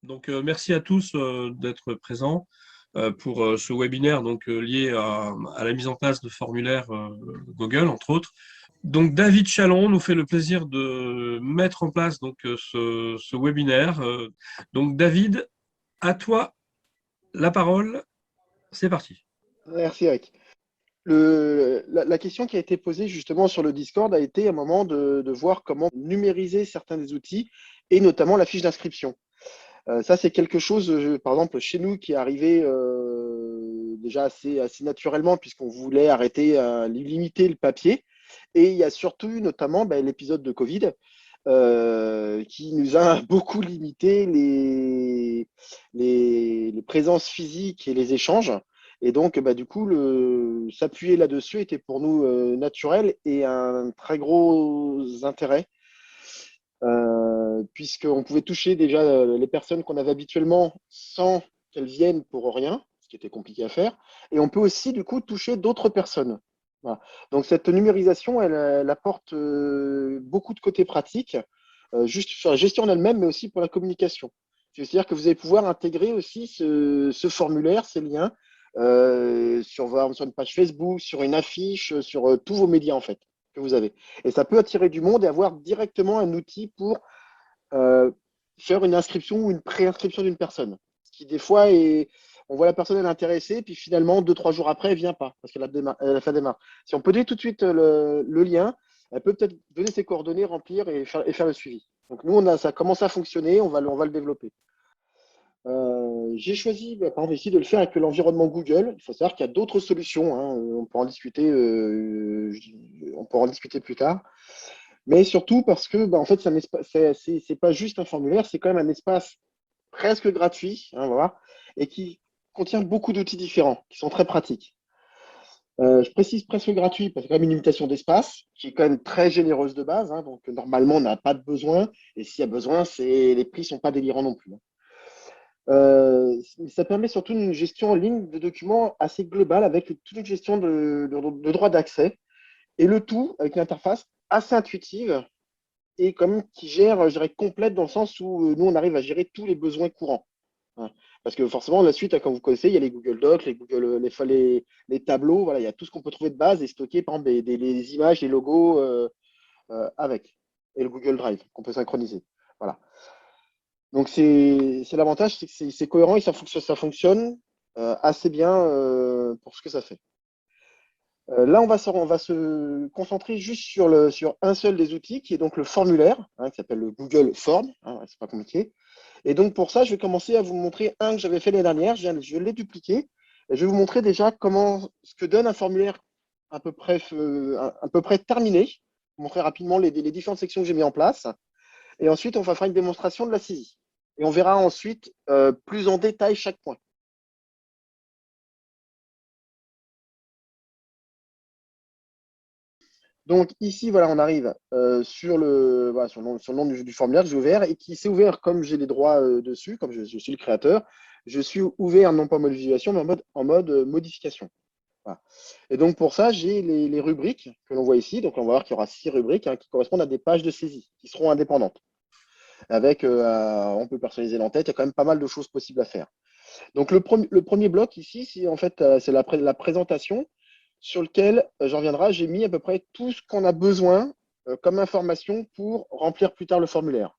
Donc, merci à tous d'être présents pour ce webinaire lié à la mise en place de formulaires Google, entre autres. Donc, David Chalon nous fait le plaisir de mettre en place ce webinaire. Donc, David, à toi la parole. C'est parti. Merci Eric. La question qui a été posée justement sur le Discord a été à un moment de voir comment numériser certains des outils et notamment la fiche d'inscription. Ça, c'est quelque chose, par exemple, chez nous qui est arrivé déjà assez naturellement puisqu'on voulait arrêter, limiter le papier. Et il y a surtout eu notamment l'épisode de Covid qui nous a beaucoup limité les présences physiques et les échanges. Et donc, du coup, s'appuyer là-dessus était pour nous naturel et un très gros intérêt, puisqu'on pouvait toucher déjà les personnes qu'on avait habituellement sans qu'elles viennent pour rien, ce qui était compliqué à faire. Et on peut aussi, du coup, toucher d'autres personnes. Voilà. Donc, cette numérisation, elle apporte beaucoup de côtés pratiques, juste sur la gestion en elle-même, mais aussi pour la communication. C'est-à-dire que vous allez pouvoir intégrer aussi ce formulaire, ces liens, sur une page Facebook, sur une affiche, sur tous vos médias, en fait, que vous avez. Et ça peut attirer du monde et avoir directement un outil pour euh, faire une inscription ou une préinscription d'une personne. Ce qui, des fois, on voit la personne, elle est intéressée, puis finalement, 2, 3 jours après, elle ne vient pas parce qu'elle a fait démarre. Si on peut donner tout de suite le lien, elle peut peut-être donner ses coordonnées, remplir et faire le suivi. Donc, nous, ça commence à fonctionner, on va le développer. J'ai choisi, par exemple, ici de le faire avec l'environnement Google. Il faut savoir qu'il y a d'autres solutions, hein. On peut en discuter, plus tard. Mais surtout parce que, en fait, c'est pas juste un formulaire, c'est quand même un espace presque gratuit, hein, voilà, et qui contient beaucoup d'outils différents, qui sont très pratiques. Je précise presque gratuit parce qu'il y a quand même une limitation d'espace, qui est quand même très généreuse de base, hein, donc normalement, on n'a pas de besoin, et s'il y a besoin, les prix ne sont pas délirants non plus, hein. Ça permet surtout une gestion en ligne de documents assez globale avec toute une gestion de droit d'accès et le tout avec une interface assez intuitive et quand même qui gère, je dirais, complète dans le sens où nous, on arrive à gérer tous les besoins courants, hein. Parce que forcément, la suite, comme vous connaissez, il y a les Google Docs, les tableaux, voilà, il y a tout ce qu'on peut trouver de base et stocker, par exemple, les images, les logos avec. Et le Google Drive qu'on peut synchroniser. Voilà. Donc, c'est l'avantage, c'est que c'est cohérent et ça fonctionne assez bien pour ce que ça fait. Là, on va se concentrer juste sur un seul des outils, qui est donc le formulaire, hein, qui s'appelle le Google Form, hein, c'est pas compliqué. Et donc, pour ça, je vais commencer à vous montrer un que j'avais fait l'année dernière. Je l'ai dupliqué. Et je vais vous montrer déjà ce que donne un formulaire à peu près terminé. Je vais vous montrer rapidement les différentes sections que j'ai mis en place. Et ensuite, on va faire une démonstration de la saisie. Et on verra ensuite plus en détail chaque point. Donc ici, voilà, on arrive sur le nom du formulaire que j'ai ouvert et qui s'est ouvert comme j'ai les droits dessus, comme je suis le créateur. Je suis ouvert non pas en mode visualisation, mais en mode modification. Voilà. Et donc pour ça, j'ai les rubriques que l'on voit ici. Donc on va voir qu'il y aura 6 rubriques, hein, qui correspondent à des pages de saisie qui seront indépendantes. On peut personnaliser l'entête, il y a quand même pas mal de choses possibles à faire. Donc le premier bloc ici, c'est en fait c'est la présentation sur lequel j'en reviendrai. J'ai mis à peu près tout ce qu'on a besoin comme information pour remplir plus tard le formulaire.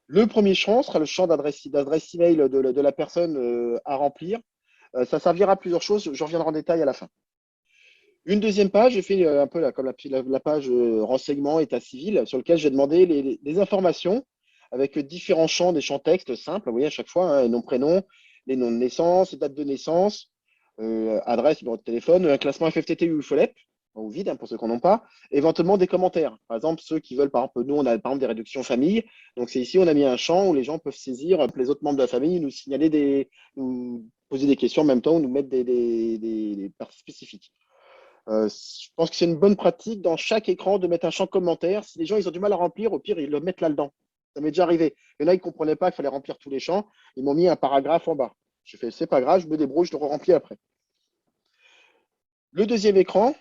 Le premier champ sera le champ d'adresse email de la personne à remplir. Ça servira à plusieurs choses, j'en reviendrai en détail à la fin. Une deuxième page, j'ai fait un peu comme la page renseignement état civil, sur lequel j'ai demandé les informations avec différents champs, des champs textes simples, vous voyez à chaque fois, hein, nom, prénom, les noms de naissance, date de naissance, adresse, numéro de téléphone, un classement FFTT ou FOLEP, ou vide, hein, pour ceux qui n'en ont pas, éventuellement des commentaires. Par exemple, ceux qui veulent, par exemple, nous, on a par exemple des réductions famille, donc c'est ici, on a mis un champ où les gens peuvent saisir, les autres membres de la famille, nous signaler nous poser des questions en même temps, ou nous mettre des parties spécifiques. Je pense que c'est une bonne pratique dans chaque écran de mettre un champ commentaire. Si les gens ils ont du mal à remplir, au pire, ils le mettent là-dedans. Ça m'est déjà arrivé. Et là, ils ne comprenaient pas qu'il fallait remplir tous les champs. Ils m'ont mis un paragraphe en bas. J'ai fait, c'est pas grave, je me débrouille, je le remplis après. Le deuxième écran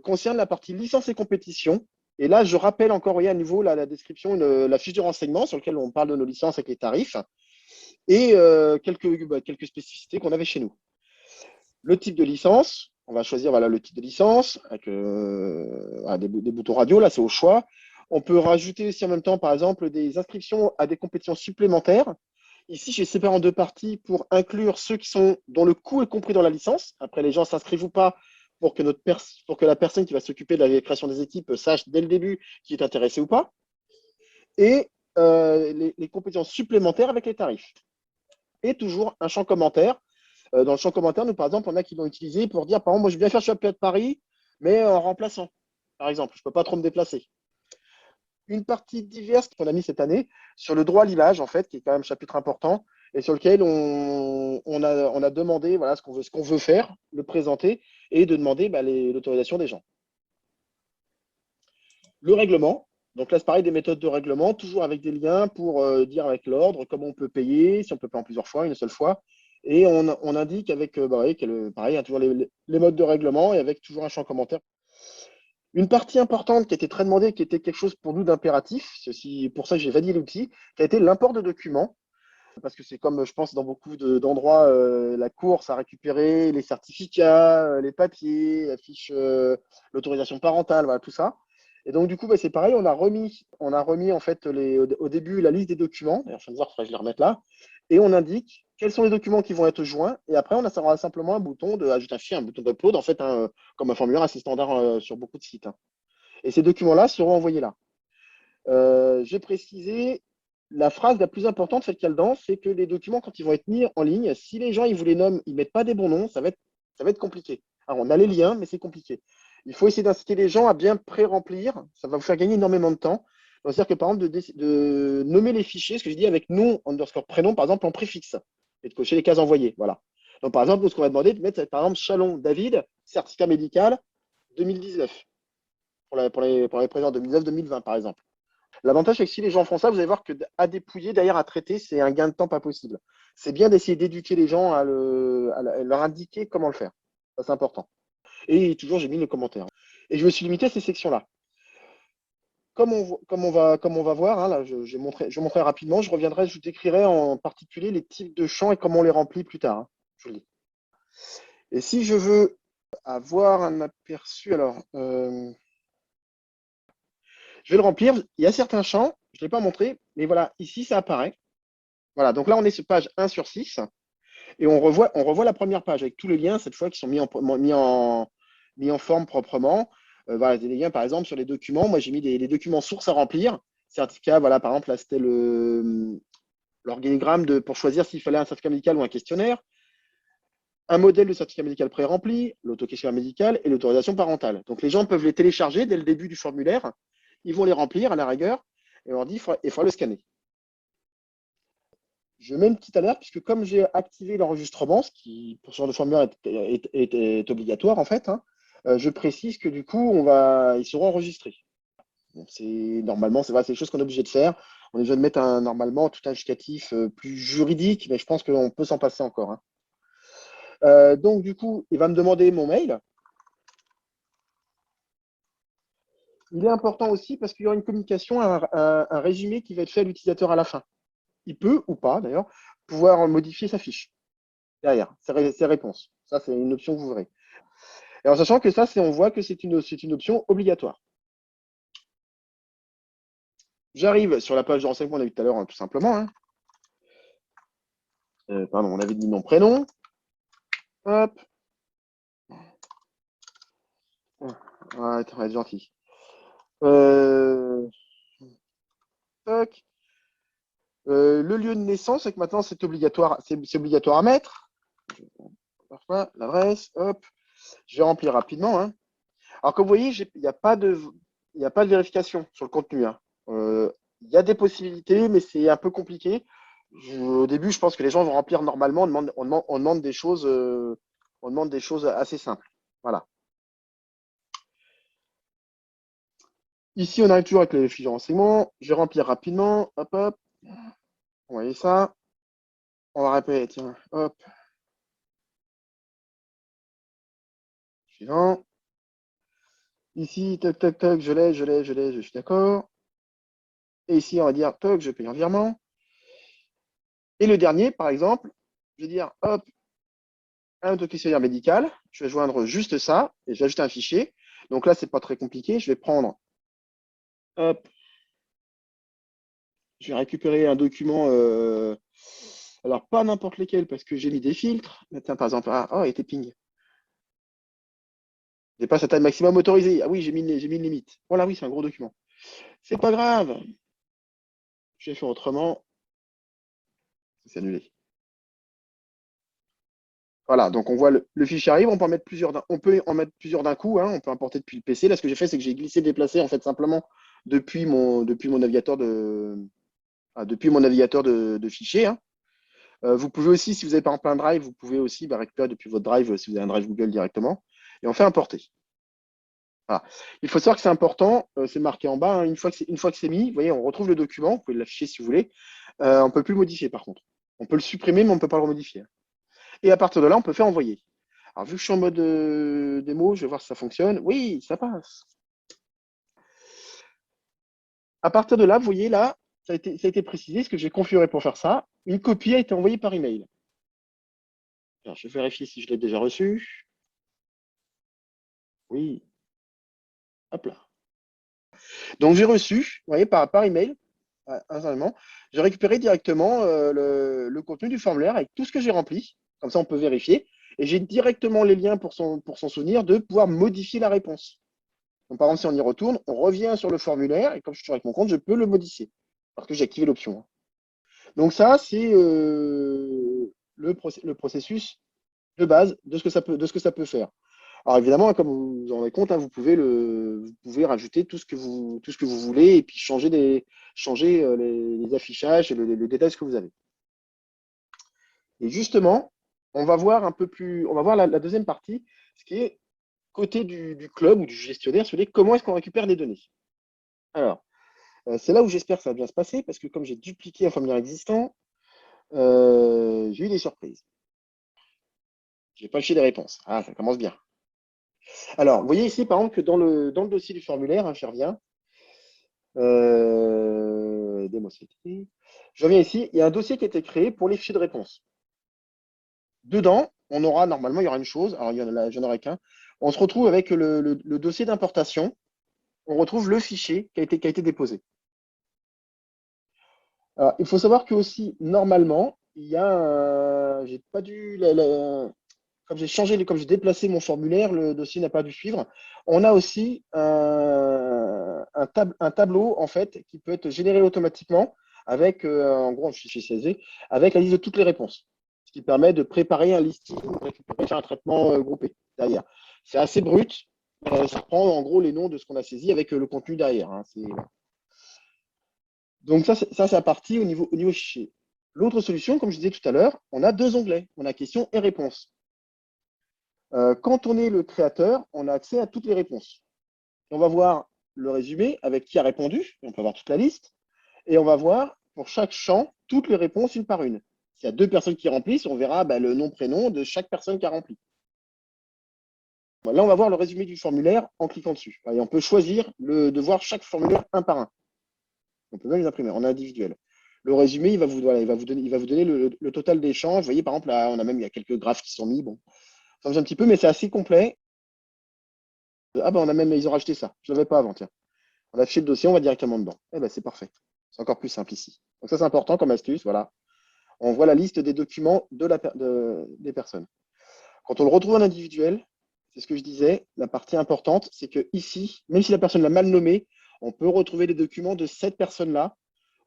concerne la partie licence et compétition. Et là, je rappelle encore, voyez, à nouveau la description, la fiche de renseignement sur laquelle on parle de nos licences avec les tarifs. et quelques spécificités qu'on avait chez nous. Le type de licence, on va choisir voilà, le type de licence avec voilà, des boutons radio, là c'est au choix. On peut rajouter aussi en même temps, par exemple, des inscriptions à des compétitions supplémentaires. Ici, j'ai séparé en deux parties pour inclure ceux dont le coût est compris dans la licence. Après, les gens s'inscrivent ou pas pour que la personne qui va s'occuper de la création des équipes sache dès le début qui est intéressé ou pas. Et les compétences supplémentaires avec les tarifs. Et toujours un champ commentaire. Dans le champ commentaire, nous, par exemple, on a qui l'ont utilisé pour dire, par exemple, moi, je vais bien faire le championnat de Paris, mais en remplaçant, par exemple. Je ne peux pas trop me déplacer. Une partie diverse qu'on a mis cette année sur le droit à l'image, en fait, qui est quand même un chapitre important, et sur lequel on a demandé voilà, ce qu'on veut faire, le présenter, et de demander l'autorisation des gens. Le règlement. Donc là, c'est pareil, des méthodes de règlement, toujours avec des liens pour dire avec l'ordre comment on peut payer, si on peut payer en plusieurs fois, une seule fois. Et on indique avec, pareil, hein, toujours les modes de règlement et avec toujours un champ commentaire. Une partie importante qui a été très demandée, qui était quelque chose pour nous d'impératif, c'est aussi pour ça que j'ai validé l'outil, qui a été l'import de documents. Parce que c'est comme, je pense, dans beaucoup d'endroits, la course à récupérer les certificats, les papiers, la fiche, l'autorisation parentale, voilà, tout ça. Et donc, du coup, c'est pareil, on a remis en fait au début la liste des documents. D'ailleurs, je viens de voir, il faudrait que je les remette là. Et on indique quels sont les documents qui vont être joints. Et après, on aura simplement un bouton d'ajouter un fichier, un bouton d'upload, en fait, hein, comme un formulaire assez standard sur beaucoup de sites, hein. Et ces documents-là seront envoyés là. J'ai précisé la phrase la plus importante, celle qu'il y a dedans, c'est que les documents, quand ils vont être mis en ligne, si les gens ils vous les nomment, ils ne mettent pas des bons noms, ça va être compliqué. Alors, on a les liens, mais c'est compliqué. Il faut essayer d'inciter les gens à bien pré-remplir. Ça va vous faire gagner énormément de temps. C'est-à-dire que, par exemple, de nommer les fichiers, ce que je dis avec nom underscore prénom, par exemple, en préfixe, et de cocher les cases envoyées. Voilà. Donc, par exemple, ce qu'on va demander de mettre, par exemple, Chalon David, certificat médical 2019, pour les présents 2019-2020, par exemple. L'avantage, c'est que si les gens font ça, vous allez voir qu'à dépouiller, derrière à traiter, c'est un gain de temps pas possible. C'est bien d'essayer d'éduquer les gens à leur indiquer comment le faire. Ça, c'est important. Et toujours, j'ai mis le commentaire. Et je me suis limité à ces sections-là. Comme on va voir, hein, là, je montrerai rapidement, je décrirai en particulier les types de champs et comment on les remplit plus tard, hein. Je le dis. Et si je veux avoir un aperçu, alors, je vais le remplir. Il y a certains champs, je ne l'ai pas montré, mais voilà, ici, ça apparaît. Voilà, donc là, on est sur page 1 sur 6 et on revoit la première page avec tous les liens, cette fois, qui sont mis en forme proprement. Voilà, des liens, par exemple, sur les documents. Moi, j'ai mis les documents sources à remplir. Certificat, voilà, par exemple, là, c'était l'organigramme pour choisir s'il fallait un certificat médical ou un questionnaire. Un modèle de certificat médical pré-rempli, l'auto-questionnaire médical et l'autorisation parentale. Donc, les gens peuvent les télécharger dès le début du formulaire. Ils vont les remplir à la rigueur et on leur dit il faudra le scanner. Je mets une petite alerte puisque comme j'ai activé l'enregistrement, ce qui pour ce genre de formulaire est obligatoire en fait, hein, je précise que du coup ils seront enregistrés. Donc, normalement c'est des choses qu'on est obligé de faire. On est obligé de mettre normalement tout un justificatif plus juridique, mais je pense qu'on peut s'en passer encore, hein. Donc du coup, il va me demander mon mail. Il est important aussi parce qu'il y aura une communication, un résumé qui va être fait à l'utilisateur à la fin. Il peut ou pas d'ailleurs pouvoir modifier sa fiche derrière, ses réponses. Ça, c'est une option que vous verrez. Et en sachant que ça, on voit que c'est une option obligatoire. J'arrive sur la page de renseignement qu'on a vu tout à l'heure, hein, tout simplement, hein. Pardon, on avait dit mon prénom. Hop. Ouais, attends, être gentil. Toc. Le lieu de naissance, c'est que maintenant c'est obligatoire à mettre. Parfois, l'adresse, hop. Je vais remplir rapidement, hein. Alors, comme vous voyez, il n'y a pas de vérification sur le contenu, hein. Il y a des possibilités, mais c'est un peu compliqué. Au début, je pense que les gens vont remplir normalement. On demande des choses, assez simples. Voilà. Ici, on arrive toujours avec les fiches de renseignement. Je vais remplir rapidement. Hop, hop. On va ça. On va répéter. Tiens, hop. Suivant. Ici, toc, toc, toc, je suis d'accord. Et ici, on va dire, toc, je paye un virement. Et le dernier, par exemple, je vais dire, hop, un auto-questionnaire médical. Je vais joindre juste ça et je vais ajouter un fichier. Donc là, c'est pas très compliqué. Je vais prendre, hop, je vais récupérer un document. Alors, pas n'importe lesquels parce que j'ai mis des filtres. Mais tiens, par exemple, il était ping. Dépasse sa taille maximum autorisée. Ah oui, j'ai mis une limite. Voilà, oui, c'est un gros document. C'est pas grave. Je vais faire autrement. C'est annulé. Voilà, donc on voit le fichier arrive, on peut en mettre plusieurs on peut en mettre plusieurs d'un coup, hein, on peut importer depuis le PC. Là, ce que j'ai fait, c'est que j'ai glissé, déplacé en fait simplement depuis mon navigateur de fichiers, hein. Vous pouvez aussi, si vous avez par exemple un drive, vous pouvez aussi récupérer depuis votre drive si vous avez un drive Google directement, et on fait importer. Voilà. Il faut savoir que c'est important, c'est marqué en bas, hein, une fois que c'est mis, vous voyez, on retrouve le document, vous pouvez l'afficher si vous voulez. On ne peut plus le modifier par contre. On peut le supprimer, mais on ne peut pas le remodifier. Et à partir de là, on peut faire envoyer. Alors, vu que je suis en mode démo, je vais voir si ça fonctionne. Oui, ça passe. À partir de là, vous voyez là, ça a été précisé, ce que j'ai configuré pour faire ça. Une copie a été envoyée par email. Alors, je vais vérifier si je l'ai déjà reçu. Oui, hop là. Donc, j'ai reçu, vous voyez, par email, instantanément, j'ai récupéré directement le contenu du formulaire avec tout ce que j'ai rempli. Comme ça, on peut vérifier. Et j'ai directement les liens pour son souvenir de pouvoir modifier la réponse. Donc, par exemple, si on y retourne, on revient sur le formulaire et comme je suis avec mon compte, je peux le modifier parce que j'ai activé l'option, hein. Donc, ça, c'est le processus de base de ce que ça peut faire. Alors, évidemment, comme vous vous en rendez compte, hein, vous pouvez rajouter tout ce que vous voulez et puis changer les affichages et les détails que vous avez. Et justement, on va voir la deuxième partie, ce qui est côté du club ou du gestionnaire, sur comment est-ce qu'on récupère des données. Alors, c'est là où j'espère que ça va bien se passer, parce que comme j'ai dupliqué un formulaire existant, j'ai eu des surprises. J'ai pas lâché des réponses. Ah, ça commence bien. Alors, vous voyez ici, par exemple, que dans le dossier du formulaire, hein, je reviens. Démo CT. Je reviens ici, il y a un dossier qui a été créé pour les fichiers de réponse. Dedans, normalement, il y aura une chose, alors je n'en aurai qu'un. On se retrouve avec le dossier d'importation. On retrouve le fichier qui a été déposé. Alors, il faut savoir que aussi, normalement, il y a j'ai pas dû comme j'ai déplacé mon formulaire, le dossier n'a pas dû suivre. On a aussi un tableau en fait qui peut être généré automatiquement avec en gros un fichier CSV avec la liste de toutes les réponses, ce qui permet de préparer un listing, de récupérer, faire un traitement groupé derrière. C'est assez brut. Ça prend en gros les noms de ce qu'on a saisi avec le contenu derrière, hein. Donc ça, c'est la partie au niveau fichier. L'autre solution, comme je disais tout à l'heure, on a deux onglets. On a questions et réponses. Quand on est le créateur, on a accès à toutes les réponses. On va voir le résumé avec qui a répondu, on peut voir toute la liste, et on va voir pour chaque champ toutes les réponses une par une. S'il y a deux personnes qui remplissent, on verra le nom, prénom de chaque personne qui a rempli. Là, on va voir le résumé du formulaire en cliquant dessus. Et on peut choisir de voir chaque formulaire un par un. On peut même les imprimer en individuel. Le résumé, il va vous donner le total d'échanges. Vous voyez, par exemple, là, il y a quelques graphes qui sont mis. Bon, ça change un petit peu, mais c'est assez complet. Ah ben ils ont rajouté ça. Je ne l'avais pas avant, tiens. On a affiché le dossier, on va directement dedans. Eh ben c'est parfait. C'est encore plus simple ici. Donc ça, c'est important comme astuce, voilà. On voit la liste des documents des personnes. Quand on le retrouve en individuel, c'est ce que je disais, la partie importante, c'est que ici, même si la personne l'a mal nommé, on peut retrouver les documents de cette personne-là.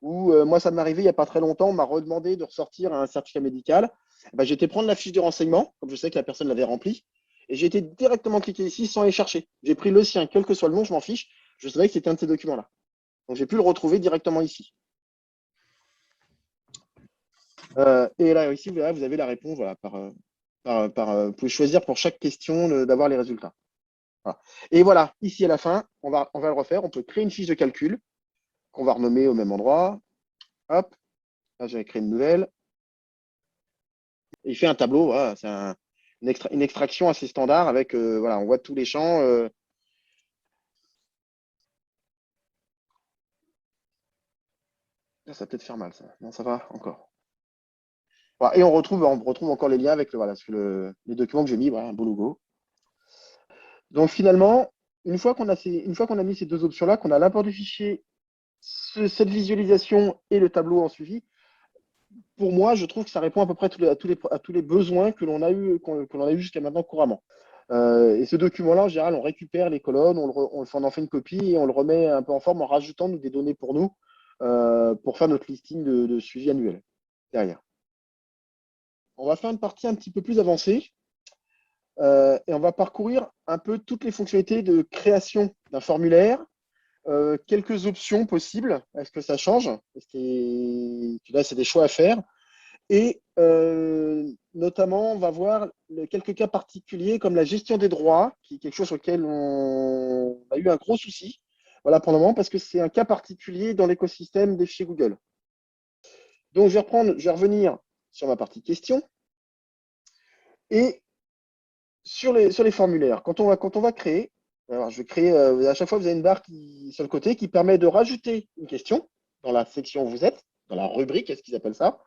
Où moi, ça m'est arrivé il n'y a pas très longtemps, on m'a redemandé de ressortir un certificat médical. J'ai été prendre la fiche de renseignement, comme je sais que la personne l'avait remplie, et j'ai été directement cliquer ici sans aller chercher. J'ai pris le sien, quel que soit le nom, je m'en fiche. Je savais que c'était un de ces documents-là. Donc j'ai pu le retrouver directement ici. Et là, ici, vous avez la réponse voilà, vous pouvez choisir pour chaque question d'avoir les résultats. Voilà. Et voilà, ici à la fin, on va le refaire. On peut créer une fiche de calcul qu'on va renommer au même endroit. Hop, là, j'ai créé une nouvelle. Et il fait un tableau, voilà, c'est une extraction assez standard avec, voilà, on voit tous les champs. Ça va peut-être faire mal, ça. Non, ça va encore. Voilà, et on retrouve encore les liens avec voilà, les documents que j'ai mis, voilà, un beau logo. Donc finalement, une fois qu'on a mis ces deux options-là, qu'on a l'import du fichier, cette visualisation et le tableau en suivi, pour moi, je trouve que ça répond à peu près à tous les besoins qu'on a eu jusqu'à maintenant couramment. Et ce document-là, en général, on récupère les colonnes, on en fait une copie et on le remet un peu en forme en rajoutant des données pour nous pour faire notre listing de suivi annuel derrière. On va faire une partie un petit peu plus avancée et on va parcourir un peu toutes les fonctionnalités de création d'un formulaire, quelques options possibles. Est-ce que ça change? Là, c'est des choix à faire. Et notamment, on va voir quelques cas particuliers comme la gestion des droits, qui est quelque chose sur lequel on a eu un gros souci. Voilà, pour le moment, parce que c'est un cas particulier dans l'écosystème des fichiers Google. Donc, je vais revenir sur ma partie questions. Et sur les formulaires, quand on va créer, alors je vais créer, à chaque fois, vous avez une barre sur le côté qui permet de rajouter une question dans la section où vous êtes, dans la rubrique, est-ce qu'ils appellent ça.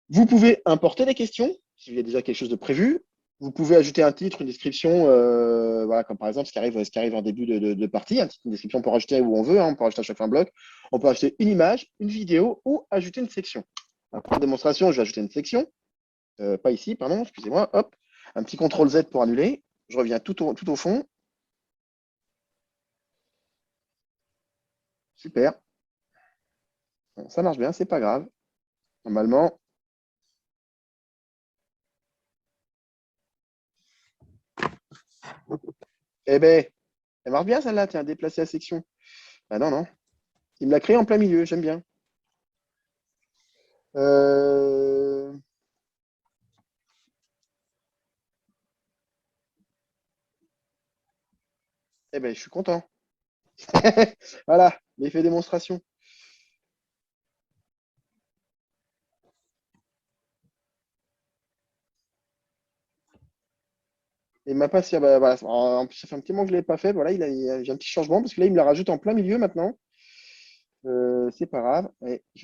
Vous pouvez importer des questions, s'il y a déjà quelque chose de prévu. Vous pouvez ajouter un titre, une description, voilà, comme par exemple ce qui arrive en début de partie. Une description, on peut rajouter où on veut, hein, on peut rajouter à chaque fois un bloc. On peut ajouter une image, une vidéo ou ajouter une section. Pour démonstration, je vais ajouter une section. Pas ici, pardon, excusez-moi. Hop, un petit CTRL Z pour annuler. Je reviens tout au fond. Super. Bon, ça marche bien, c'est pas grave. Normalement. Eh ben, elle marche bien celle-là, tiens, déplacer la section. Ah non, non. Il me l'a créé en plein milieu, j'aime bien. Eh ben, je suis content. Voilà, l'effet démonstration. Et m'a pas si, ah bah, voilà. En plus, ça fait un petit moment que je ne l'ai pas fait. Voilà, j'ai un petit changement parce que là, il me la rajoute en plein milieu maintenant. C'est pas grave.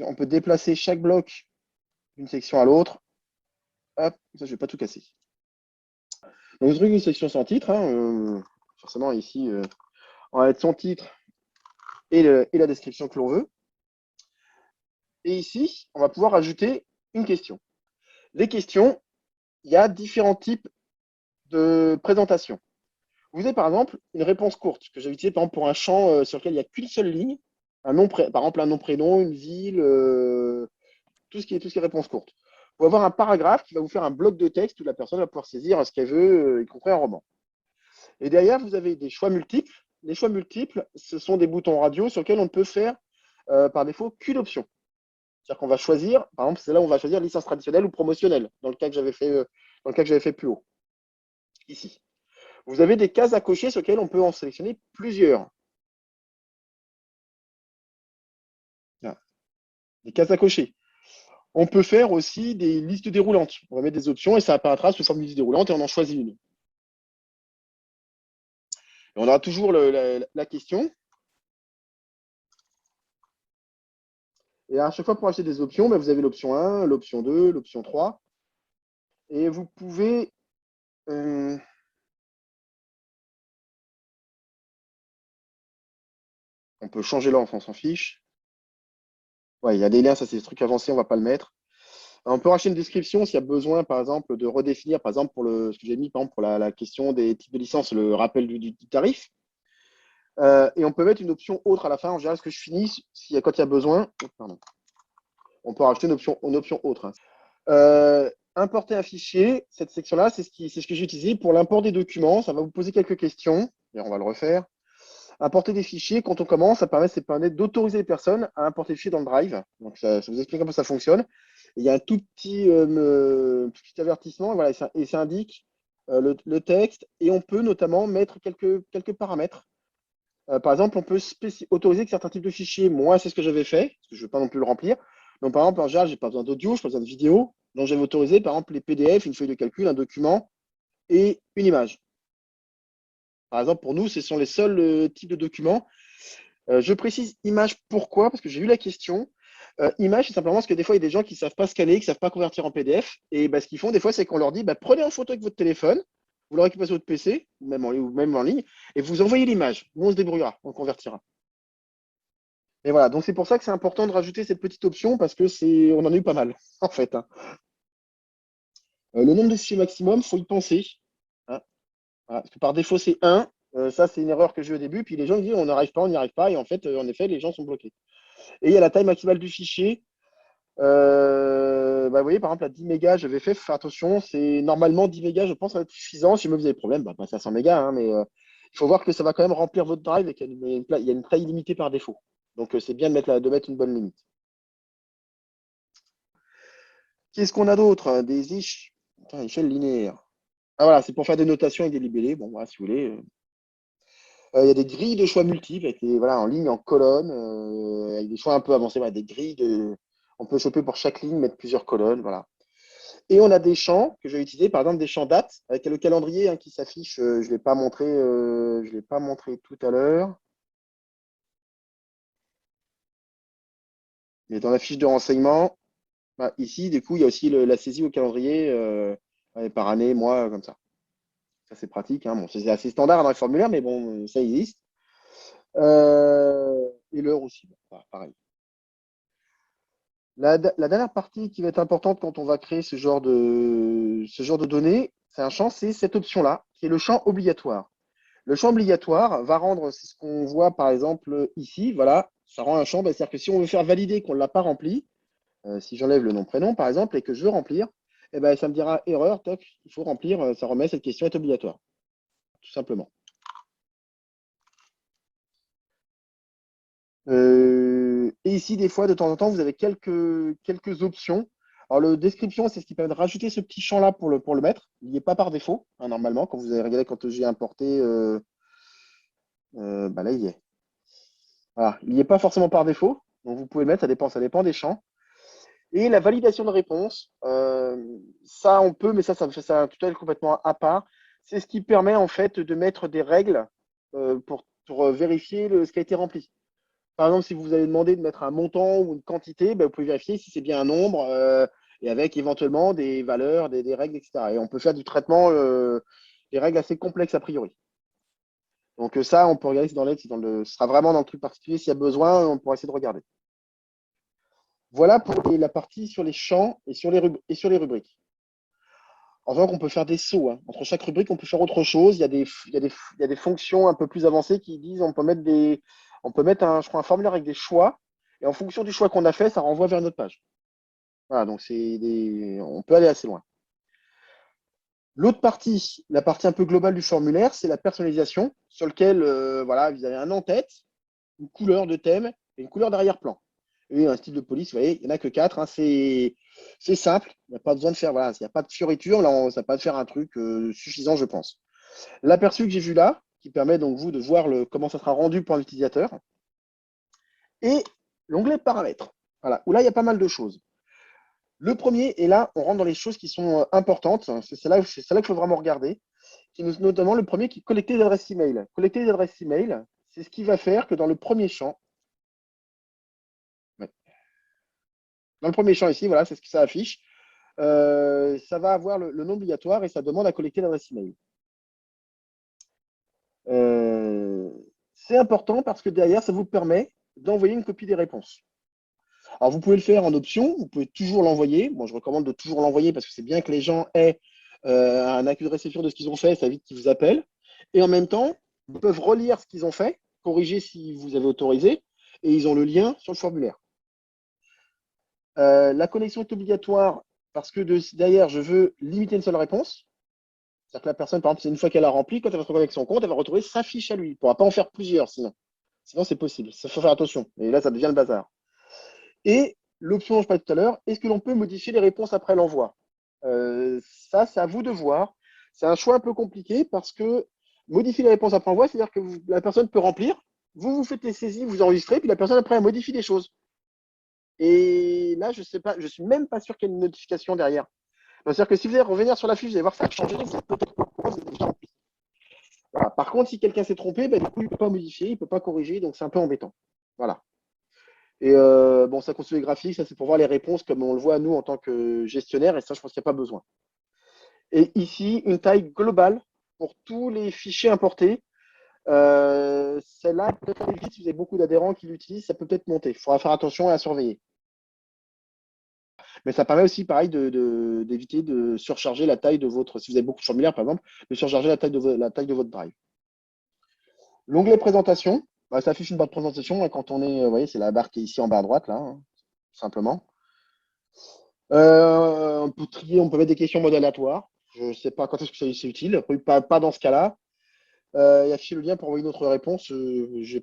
On peut déplacer chaque bloc d'une section à l'autre. Hop, ça, je ne vais pas tout casser. Donc, vous trouvez une section sans titre, hein, forcément, ici, on va mettre son titre et la description que l'on veut. Et ici, on va pouvoir ajouter une question. Les questions, il y a différents types de présentation. Vous avez par exemple une réponse courte que j'ai utilisée par exemple pour un champ sur lequel il n'y a qu'une seule ligne, par exemple un nom, prénom, une ville, tout ce qui est réponse courte. Vous pouvez avoir un paragraphe qui va vous faire un bloc de texte où la personne va pouvoir saisir ce qu'elle veut, y compris un roman. Et derrière, vous avez des choix multiples. Les choix multiples, ce sont des boutons radio sur lesquels on ne peut faire par défaut qu'une option. C'est-à-dire qu'on va choisir, par exemple, c'est là où on va choisir licence traditionnelle ou promotionnelle, dans le cas que j'avais fait plus haut, ici. Vous avez des cases à cocher sur lesquelles on peut en sélectionner plusieurs. Voilà. Des cases à cocher. On peut faire aussi des listes déroulantes. On va mettre des options et ça apparaîtra sous forme de liste déroulante et on en choisit une. Et on aura toujours la question. Et à chaque fois, pour acheter des options, vous avez l'option 1, l'option 2, l'option 3. Et vous pouvez on peut changer l'ordre, on s'en fiche. Ouais, il y a des liens, ça c'est des trucs avancés, on ne va pas le mettre. On peut racheter une description s'il y a besoin, par exemple, de redéfinir, par exemple, pour ce que j'ai mis, par exemple, pour la question des types de licences, le rappel du tarif. Et on peut mettre une option autre à la fin. En général, ce que je finis, quand il y a besoin, pardon, on peut rajouter une option autre, hein. Importer un fichier, cette section-là, c'est ce que j'ai utilisé pour l'import des documents. Ça va vous poser quelques questions, et on va le refaire. Importer des fichiers, quand on commence, ça permet d'autoriser les personnes à importer des fichiers dans le Drive. Donc, ça vous explique comment ça fonctionne. Et il y a un tout petit avertissement, voilà, et ça indique le texte. Et on peut notamment mettre quelques paramètres. Par exemple, on peut autoriser que certains types de fichiers, moi, c'est ce que j'avais fait, parce que je ne veux pas non plus le remplir. Donc, par exemple, en général, je n'ai pas besoin d'audio, je n'ai pas besoin de vidéo. Donc, j'avais autorisé, par exemple, les PDF, une feuille de calcul, un document et une image. Par exemple, pour nous, ce sont les seuls types de documents. Je précise image, pourquoi? Parce que j'ai eu la question. Image, c'est simplement parce que des fois, il y a des gens qui ne savent pas scanner, qui ne savent pas convertir en PDF. Et ce qu'ils font, des fois, c'est qu'on leur dit prenez en photo avec votre téléphone, vous le récupérez sur votre PC, ou même en ligne, et vous envoyez l'image. Nous, on se débrouillera, on convertira. Et voilà, donc c'est pour ça que c'est important de rajouter cette petite option parce que on en a eu pas mal, en fait. Hein. Le nombre de fichiers maximum, il faut y penser. Hein. Voilà, parce que par défaut, c'est 1. Ça, c'est une erreur que j'ai eu au début. Puis les gens ils disent on n'arrive pas, on n'y arrive pas. Et en fait, en effet, les gens sont bloqués. Et il y a la taille maximale du fichier. Vous voyez, par exemple, à 10 mégas, j'avais fait, faire attention, c'est normalement 10 mégas, je pense, ça va être suffisant. Si vous avez des problèmes, passez à 100 mégas, hein, mais il faut voir que ça va quand même remplir votre drive et qu'il y a une taille limitée par défaut. Donc, c'est bien de mettre une bonne limite. Qu'est-ce qu'on a d'autre? Échelles linéaires. Ah voilà, c'est pour faire des notations avec des libellés. Bon, voilà, si vous voulez. Il y a des grilles de choix multiples voilà, en ligne, en colonne, avec des choix un peu avancés. Voilà, des grilles on peut choper pour chaque ligne, mettre plusieurs colonnes. Voilà. Et on a des champs que je vais utiliser, par exemple des champs dates, avec le calendrier qui s'affiche. Je ne l'ai pas montré tout à l'heure. Mais dans la fiche de renseignement, ici, du coup, il y a aussi la saisie au calendrier par année, mois, comme ça. Ça, c'est pratique. Hein. Bon, c'est assez standard dans les formulaires, mais bon, ça existe. Et l'heure aussi, pareil. La dernière partie qui va être importante quand on va créer ce genre de données, c'est un champ, c'est cette option-là, qui est le champ obligatoire. Le champ obligatoire va rendre, c'est ce qu'on voit par exemple ici, voilà, ça rend un champ, c'est-à-dire que si on veut faire valider qu'on ne l'a pas rempli, si j'enlève le nom prénom par exemple et que je veux remplir, ça me dira erreur, toc, il faut remplir, ça remet cette question est obligatoire, tout simplement. Et ici, des fois, de temps en temps, vous avez quelques options. Alors, le description, c'est ce qui permet de rajouter ce petit champ-là pour le mettre. Il n'y est pas par défaut, hein, normalement. Quand vous avez regardé, quand j'ai importé, là, il y est. Voilà. Il n'y est pas forcément par défaut. Donc, vous pouvez le mettre, ça dépend des champs. Et la validation de réponse, ça, on peut, mais ça fait un tutoriel complètement à part. C'est ce qui permet, en fait, de mettre des règles pour vérifier ce qui a été rempli. Par exemple, si vous avez demandé de mettre un montant ou une quantité, vous pouvez vérifier si c'est bien un nombre et avec éventuellement des valeurs, des règles, etc. Et on peut faire du traitement, des règles assez complexes a priori. Donc ça, on peut regarder si ce sera vraiment dans le truc particulier. S'il y a besoin, on pourra essayer de regarder. Voilà pour la partie sur les champs et sur les rubriques. En fait, on peut faire des sauts. Hein. Entre chaque rubrique, on peut faire autre chose. Il y a des fonctions un peu plus avancées qui disent on peut mettre un formulaire avec des choix. Et en fonction du choix qu'on a fait, ça renvoie vers une autre page. Voilà, donc on peut aller assez loin. L'autre partie, la partie un peu globale du formulaire, c'est la personnalisation, sur lequel vous avez un en-tête, une couleur de thème et une couleur d'arrière-plan. Et un style de police, vous voyez, il n'y en a que 4. Hein, c'est simple. Il n'y a pas besoin de faire, il n'y a pas de fioriture. Là, ça ne va pas faire un truc suffisant, je pense. L'aperçu que j'ai vu là, qui permet donc vous de voir comment ça sera rendu pour l'utilisateur. Et l'onglet paramètres. Voilà, où là, il y a pas mal de choses. Le premier, et là, on rentre dans les choses qui sont importantes. C'est là qu'il faut vraiment regarder. Notamment le premier qui est collecter les adresses email. Collecter les adresses email, c'est ce qui va faire que dans le premier champ, ici, voilà, c'est ce que ça affiche. Ça va avoir le nom obligatoire et ça demande à collecter l'adresse email. C'est important parce que derrière, ça vous permet d'envoyer une copie des réponses. Alors, vous pouvez le faire en option, vous pouvez toujours l'envoyer. Moi, je recommande de toujours l'envoyer parce que c'est bien que les gens aient un accusé de réception de ce qu'ils ont fait, ça évite qu'ils vous appellent. Et en même temps, ils peuvent relire ce qu'ils ont fait, corriger si vous avez autorisé, et ils ont le lien sur le formulaire. La connexion est obligatoire parce que derrière, je veux limiter une seule réponse. C'est-à-dire que la personne, par exemple, c'est une fois qu'elle a rempli, quand elle va se reconnecter avec son compte, elle va retrouver sa fiche à lui. Il ne pourra pas en faire plusieurs sinon. Sinon, c'est possible. Ça faut faire attention. Et là, ça devient le bazar. Et l'option dont je parlais tout à l'heure, est-ce que l'on peut modifier les réponses après l'envoi? Ça, c'est à vous de voir. C'est un choix un peu compliqué parce que modifier les réponses après l'envoi, c'est-à-dire que la personne peut remplir, vous faites les saisies, vous enregistrez, puis la personne après elle modifie des choses. Et là, je sais pas, je suis même pas sûr qu'il y ait une notification derrière. C'est-à-dire que si vous allez revenir sur la fiche, vous allez voir ça a changé, vous êtes peut-être pas au courant, vous êtes déjà rempli. Voilà. Par contre, si quelqu'un s'est trompé, du coup, il ne peut pas modifier, il ne peut pas corriger, donc c'est un peu embêtant. Voilà. Et bon, ça construit les graphiques, ça c'est pour voir les réponses comme on le voit nous en tant que gestionnaire, et ça, je pense qu'il n'y a pas besoin. Et ici, une taille globale pour tous les fichiers importés. Celle-là, peut-être aller vite, si vous avez beaucoup d'adhérents qui l'utilisent, ça peut peut-être monter. Il faudra faire attention et à surveiller. Mais ça permet aussi, pareil, d'éviter de surcharger la taille de votre, si vous avez beaucoup de formulaires, par exemple, de surcharger la taille de votre drive. L'onglet présentation, bah, ça affiche une barre de présentation, hein, quand on est, vous voyez, c'est la barre qui est ici en bas à droite, là, hein, simplement. On peut trier, on peut mettre des questions en mode aléatoire. Je ne sais pas quand est-ce que c'est utile, pas dans ce cas-là. Et afficher le lien pour envoyer notre réponse,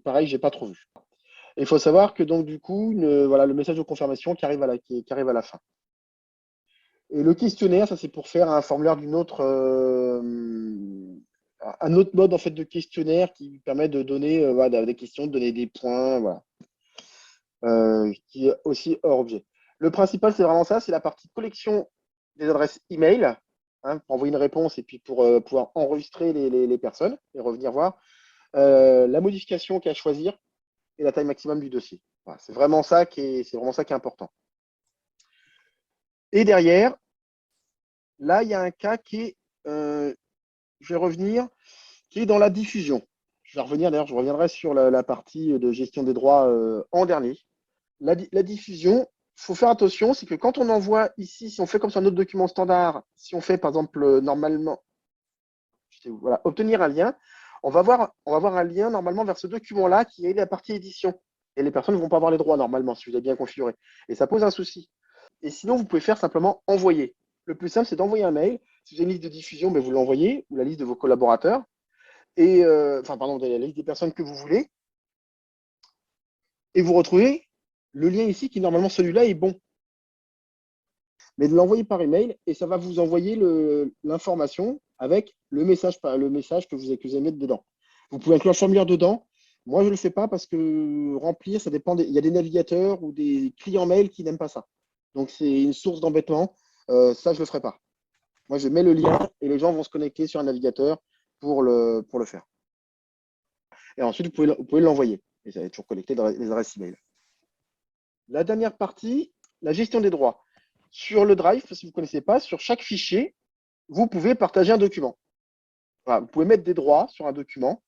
pareil, je n'ai pas trop vu. Il faut savoir que donc du coup, voilà, le message de confirmation qui arrive à la fin. Et le questionnaire, ça c'est pour faire un formulaire un autre mode en fait de questionnaire qui permet de donner voilà, des questions, de donner des points, voilà, qui est aussi hors objet. Le principal, c'est vraiment ça, c'est la partie collection des adresses email, hein, pour envoyer une réponse et puis pour pouvoir enregistrer les personnes et revenir voir. La modification qu'il y a à choisir et la taille maximum du dossier. Voilà, c'est vraiment ça qui est important. Et derrière, là, il y a un cas qui est, je vais revenir, qui est dans la diffusion. Je vais revenir, d'ailleurs, je reviendrai sur la partie de gestion des droits en dernier. La diffusion, il faut faire attention, c'est que quand on envoie ici, si on fait comme sur un autre document standard, si on fait par exemple normalement, voilà, obtenir un lien, on va voir un lien normalement vers ce document-là qui est la partie édition. Et les personnes ne vont pas avoir les droits normalement, si vous avez bien configuré. Et ça pose un souci. Et sinon, vous pouvez faire simplement envoyer. Le plus simple, c'est d'envoyer un mail. Si vous avez une liste de diffusion, ben, vous l'envoyez, ou la liste de vos collaborateurs, et enfin, pardon, la liste des personnes que vous voulez, et vous retrouvez le lien ici qui, normalement, celui-là est bon. Mais de l'envoyer par email, et ça va vous envoyer l'information avec le message que vous allez mettre dedans. Vous pouvez inclure un formulaire dedans. Moi, je ne le fais pas parce que remplir, ça dépend. Il y a des navigateurs ou des clients mail qui n'aiment pas ça. Donc, c'est une source d'embêtement. Ça, je ne le ferai pas. Moi, je mets le lien et les gens vont se connecter sur un navigateur pour le faire. Et ensuite, vous pouvez l'envoyer. Et ça va être toujours connecté dans les adresses email. La dernière partie, la gestion des droits. Sur le Drive, si vous ne connaissez pas, sur chaque fichier, vous pouvez partager un document. Voilà, vous pouvez mettre des droits sur un document.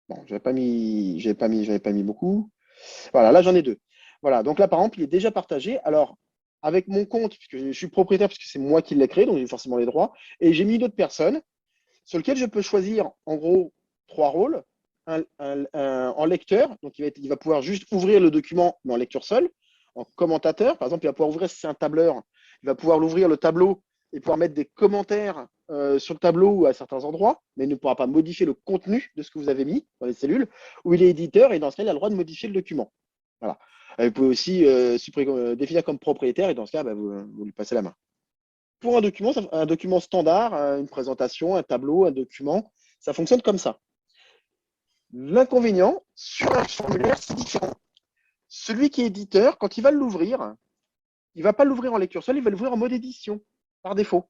Bon, je n'avais pas mis beaucoup. Voilà, là, j'en ai deux. Voilà, donc là, par exemple, il est déjà partagé. Alors, avec mon compte, puisque je suis propriétaire, puisque c'est moi qui l'ai créé, donc j'ai forcément les droits, et j'ai mis d'autres personnes sur lesquelles je peux choisir, en gros, 3 rôles. En lecteur, donc il va pouvoir juste ouvrir le document, mais en lecture seule. En commentateur, par exemple, il va pouvoir ouvrir, si c'est un tableur, il va pouvoir l'ouvrir le tableau et pouvoir mettre des commentaires sur le tableau ou à certains endroits, mais il ne pourra pas modifier le contenu de ce que vous avez mis dans les cellules, ou il est éditeur et dans ce cas, il a le droit de modifier le document. Voilà. Vous pouvez aussi définir comme propriétaire et dans ce cas, bah, vous lui passez la main. Pour un document standard, une présentation, un tableau, un document, ça fonctionne comme ça. L'inconvénient, sur un formulaire, c'est différent. Celui qui est éditeur, quand il va l'ouvrir, il ne va pas l'ouvrir en lecture seule, il va l'ouvrir en mode édition, par défaut.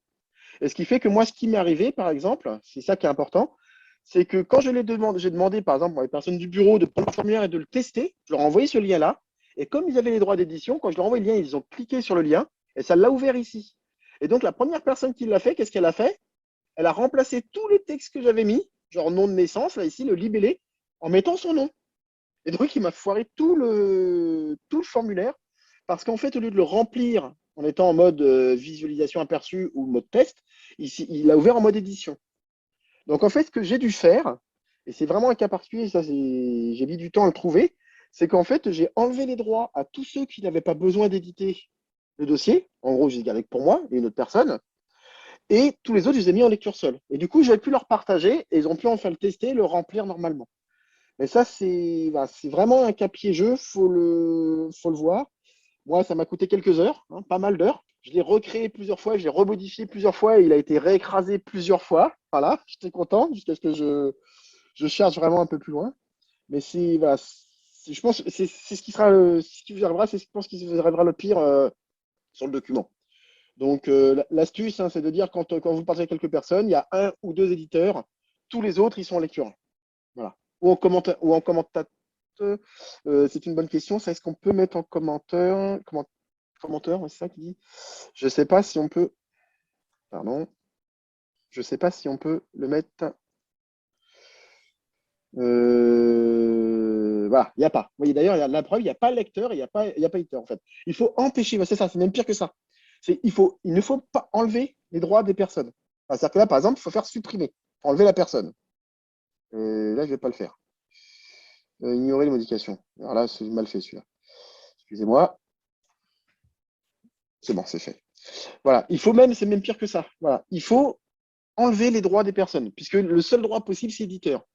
Et ce qui fait que moi, ce qui m'est arrivé, par exemple, c'est ça qui est important, c'est que quand j'ai demandé, par exemple, aux personnes du bureau de prendre le formulaire et de le tester, je leur ai envoyé ce lien-là, et comme ils avaient les droits d'édition, quand je leur ai envoyé le lien, ils ont cliqué sur le lien, et ça l'a ouvert ici. Et donc, la première personne qui l'a fait, qu'est-ce qu'elle a fait? Elle a remplacé tous les textes que j'avais mis, genre nom de naissance, là, ici, le libellé, en mettant son nom. Et donc, il m'a foiré tout le formulaire parce qu'en fait, au lieu de le remplir en étant en mode visualisation aperçue ou mode test, ici, il l'a ouvert en mode édition. Donc, en fait, ce que j'ai dû faire, et c'est vraiment un cas particulier, ça, j'ai mis du temps à le trouver, c'est qu'en fait, j'ai enlevé les droits à tous ceux qui n'avaient pas besoin d'éditer le dossier. En gros, je les gardais pour moi et une autre personne. Et tous les autres, je les ai mis en lecture seule. Et du coup, j'ai pu leur partager et ils ont pu enfin le tester, le remplir normalement. Mais ça, c'est vraiment un cas piégeux, faut le voir. Moi, ça m'a coûté quelques heures, hein, pas mal d'heures. Je l'ai recréé plusieurs fois, je l'ai remodifié plusieurs fois et il a été réécrasé plusieurs fois. Voilà, j'étais content jusqu'à ce que je cherche vraiment un peu plus loin. Mais je pense que c'est ce qui sera, ce qui vous arrivera, c'est je pense qui vous arrivera le pire sur le document. Donc, l'astuce, hein, c'est de dire quand vous partagez avec quelques personnes, il y a un ou deux éditeurs, tous les autres, ils sont en lecture. Voilà. Ou en commentateur. C'est une bonne question. Ça, est-ce qu'on peut mettre en commentaire? Commentaire, ouais, c'est ça qui dit. Je sais pas si on peut. Pardon. Je sais pas si on peut le mettre. Voilà, il n'y a pas. Vous voyez, d'ailleurs, il y a la preuve, il n'y a pas lecteur et il y a pas éditeur, en fait. Il faut empêcher, c'est ça, c'est même pire que ça. Il ne faut pas enlever les droits des personnes. Enfin, c'est-à-dire que là, par exemple, il faut faire supprimer. Il faut enlever la personne. Là, je ne vais pas le faire. Ignorer les modifications. Alors là, c'est mal fait celui-là. Excusez-moi. C'est bon, c'est fait. Voilà. Il faut même, c'est même pire que ça. Voilà. Il faut enlever les droits des personnes, puisque le seul droit possible, c'est éditeur.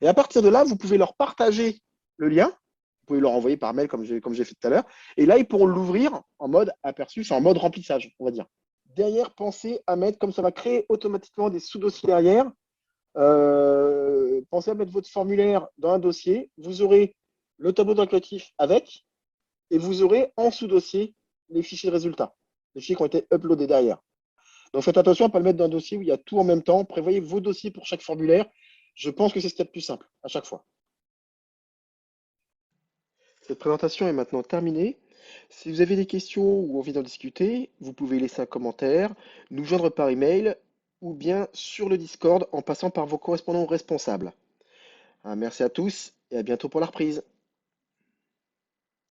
Et à partir de là, vous pouvez leur partager le lien. Vous pouvez leur envoyer par mail, comme j'ai fait tout à l'heure. Et là, ils pourront l'ouvrir en mode aperçu, c'est en mode remplissage, on va dire. Derrière, pensez à mettre, comme ça va créer automatiquement des sous-dossiers derrière, pensez à mettre votre formulaire dans un dossier. Vous aurez le tableau d'inclusif avec, et vous aurez en sous-dossier les fichiers de résultats, les fichiers qui ont été uploadés derrière. Donc faites attention à ne pas le mettre dans un dossier où il y a tout en même temps. Prévoyez vos dossiers pour chaque formulaire. Je pense que c'est ce qu'il y a de plus simple à chaque fois. Cette présentation est maintenant terminée. Si vous avez des questions ou envie d'en discuter, vous pouvez laisser un commentaire, nous joindre par email ou bien sur le Discord en passant par vos correspondants responsables. Merci à tous et à bientôt pour la reprise.